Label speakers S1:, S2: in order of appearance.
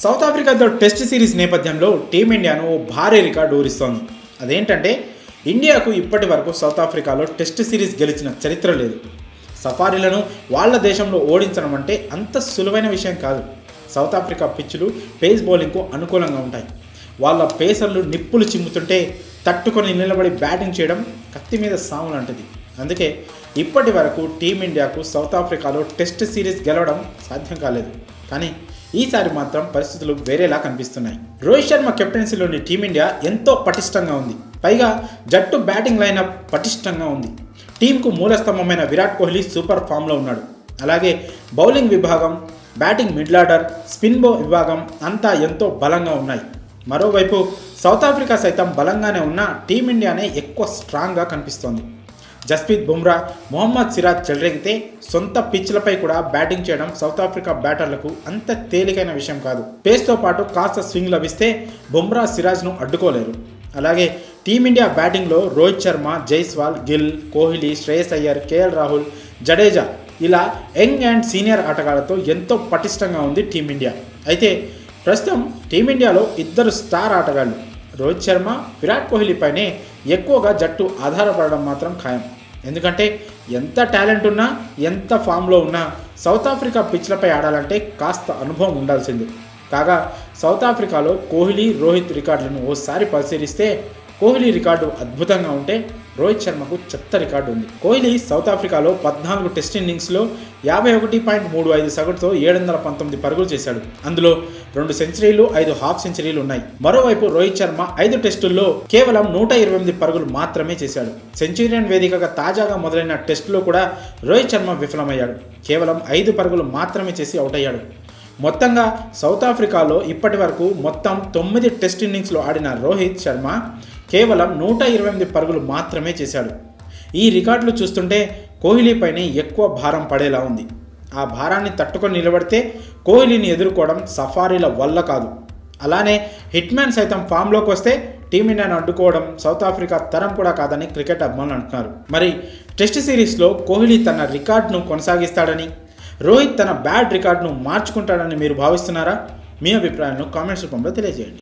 S1: South ఆఫ్రికాతో test series నేపథ్యంలో టీమిండియాను భారీ record ఊరిస్తోంది. అదేంటంటే ఇండియాకు ఇప్పటి వరకు సౌత్ ఆఫ్రికాలో టెస్ట్ సిరీస్ గెలిచిన చరిత్ర లేదు. సఫారీలను వాళ్ళ దేశంలో ఓడించడం అంటే అంత సులువైన విషయం కాదు. సౌత్ ఆఫ్రికా పిచ్చులు పేస్ బౌలింగ్కు అనుకూలంగా ఉంటాయి. వాళ్ళ పేసర్లు నిప్పులు చిమ్ముతుంటే తట్టుకొని నిలబడి బ్యాటింగ్ చేయడం కత్తి మీద సాము లాంటిది. అందుకే ఇప్పటి వరకు టీమిండియాకు సౌత్ ఆఫ్రికాలో టెస్ట్ సిరీస్ గెలవడం సాధ్యం కాలేదు. కానీ ఈసారి మాత్రం పరిస్థితులు వేరేలా కనిపిస్తున్నాయి. రోహిత్ శర్మ కెప్టెన్సీలోని టీమిండియా ఎంతో పటిష్టంగా ఉంది. పైగా జట్టు బ్యాటింగ్ లైనప్ పటిష్టంగా ఉంది. టీంకు మూలస్తంభమైన విరాట్ కోహ్లీ సూపర్ ఫామ్లో ఉన్నాడు. అలాగే బౌలింగ్ విభాగం, బ్యాటింగ్ మిడిల్ ఆర్డర్, స్పిన్ విభాగం అంతా ఎంతో బలంగా ఉన్నాయి. మరోవైపు సౌత్ ఆఫ్రికా సైతం బలంగానే ఉన్న టీమిండియానే ఎక్కువ స్ట్రాంగ్గా కనిపిస్తోంది. జస్ప్రీత్ బుమ్రా, మొహమ్మద్ సిరాజ్ చెలరేగితే సొంత పిచ్లపై కూడా బ్యాటింగ్ చేయడం సౌత్ ఆఫ్రికా బ్యాటర్లకు అంత తేలికైన విషయం కాదు. పేస్తో పాటు కాస్త స్వింగ్ లభిస్తే బుమ్రా, సిరాజ్ను అడ్డుకోలేరు. అలాగే టీమిండియా బ్యాటింగ్లో రోహిత్ శర్మ, జైస్వాల్, గిల్, కోహ్లీ, శ్రేయస్ అయ్యర్, కేఎల్ రాహుల్, జడేజా ఇలా యంగ్ అండ్ సీనియర్ ఆటగాళ్లతో ఎంతో పటిష్టంగా ఉంది టీమిండియా. అయితే ప్రస్తుతం టీమిండియాలో ఇద్దరు స్టార్ ఆటగాళ్లు రోహిత్ శర్మ, విరాట్ కోహ్లీపైనే ఎక్కువగా జట్టు ఆధారపడడం మాత్రం ఖాయం. ఎందుకంటే ఎంత టాలెంట్ ఉన్నా, ఎంత ఫామ్లో ఉన్నా సౌత్ ఆఫ్రికా పిచ్లపై ఆడాలంటే కాస్త అనుభవం ఉండాల్సిందే. కాగా సౌత్ ఆఫ్రికాలో కోహ్లీ, రోహిత్ రికార్డులను ఓసారి పరిశీలిస్తే కోహ్లీ రికార్డు అద్భుతంగా ఉంటే రోహిత్ శర్మకు చెత్త రికార్డు ఉంది. కోహ్లీ సౌత్ ఆఫ్రికాలో 14 టెస్ట్ ఇన్నింగ్స్లో 51.35 సగటుతో 719 పరుగులు చేశాడు. అందులో 2 సెంచరీలు, 5 హాఫ్ సెంచరీలు ఉన్నాయి. మరోవైపు రోహిత్ శర్మ 5 టెస్టుల్లో కేవలం 128 పరుగులు మాత్రమే చేశాడు. సెంచురియన్ వేదికగా తాజాగా మొదలైన టెస్టులో కూడా రోహిత్ శర్మ విఫలమయ్యాడు. కేవలం 5 పరుగులు మాత్రమే చేసి అవుట్ అయ్యాడు. మొత్తంగా సౌత్ ఆఫ్రికాలో ఇప్పటి వరకు మొత్తం 9 టెస్ట్ ఇన్నింగ్స్లో ఆడిన రోహిత్ శర్మ కేవలం 128 పరుగులు మాత్రమే చేశాడు. ఈ రికార్డులు చూస్తుంటే కోహ్లీపైనే ఎక్కువ భారం పడేలా ఉంది. ఆ భారాన్ని తట్టుకొని నిలబడితే కోహ్లీని ఎదుర్కోవడం సఫారీల వల్ల కాదు. అలానే హిట్మ్యాన్ సైతం ఫామ్లోకి వస్తే టీమిండియాను అడ్డుకోవడం సౌత్ ఆఫ్రికా తరం కూడా కాదని క్రికెట్ అభిమానులు అంటున్నారు. మరి టెస్ట్ సిరీస్లో కోహ్లీ తన రికార్డును కొనసాగిస్తాడని, రోహిత్ తన బ్యాడ్ రికార్డును మార్చుకుంటాడని మీరు భావిస్తున్నారా? మీ అభిప్రాయాలను కామెంట్స్ రూపంలో తెలియజేయండి.